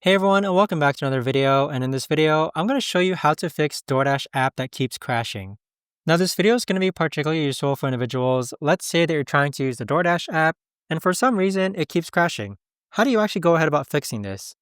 Hey everyone, and welcome back to another video. And in this video, I'm going to show you how to fix DoorDash app that keeps crashing. Now, this video is going to be particularly useful for individuals. Let's say that you're trying to use the DoorDash app, and for some reason, it keeps crashing. How do you actually go ahead about fixing this?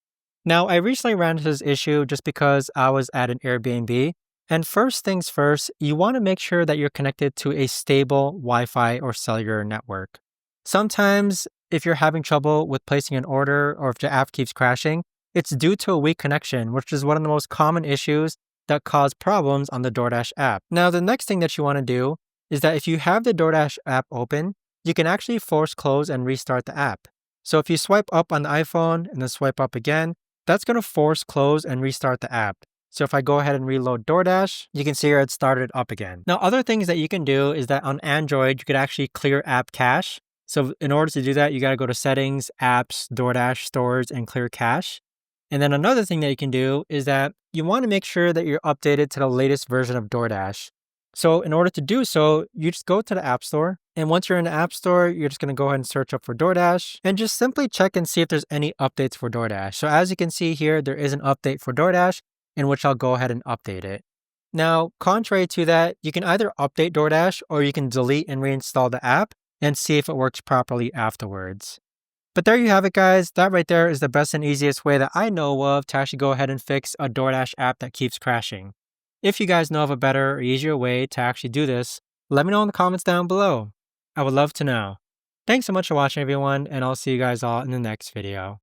Now, I recently ran into this issue just because I was at an Airbnb. And first things first, you want to make sure that you're connected to a stable Wi-Fi or cellular network. Sometimes, if you're having trouble with placing an order or if the app keeps crashing, it's due to a weak connection, which is one of the most common issues that cause problems on the DoorDash app. Now, the next thing that you want to do is that if you have the DoorDash app open, you can actually force close and restart the app. So if you swipe up on the iPhone and then swipe up again, that's going to force close and restart the app. So if I go ahead and reload DoorDash, you can see here it started up again. Now, other things that you can do is that on Android, you could actually clear app cache. So in order to do that, you got to go to Settings, Apps, DoorDash, Stores, and Clear Cache. And then another thing that you can do is that you want to make sure that you're updated to the latest version of DoorDash. So in order to do so, you just go to the App Store. And once you're in the App Store, you're just going to go ahead and search up for DoorDash and just simply check and see if there's any updates for DoorDash. So as you can see here, there is an update for DoorDash in which I'll go ahead and update it. Now, contrary to that, you can either update DoorDash or you can delete and reinstall the app and see if it works properly afterwards. But there you have it, guys. That right there is the best and easiest way that I know of to actually go ahead and fix a DoorDash app that keeps crashing. If you guys know of a better or easier way to actually do this, let me know in the comments down below. I would love to know. Thanks so much for watching, everyone, and I'll see you guys all in the next video.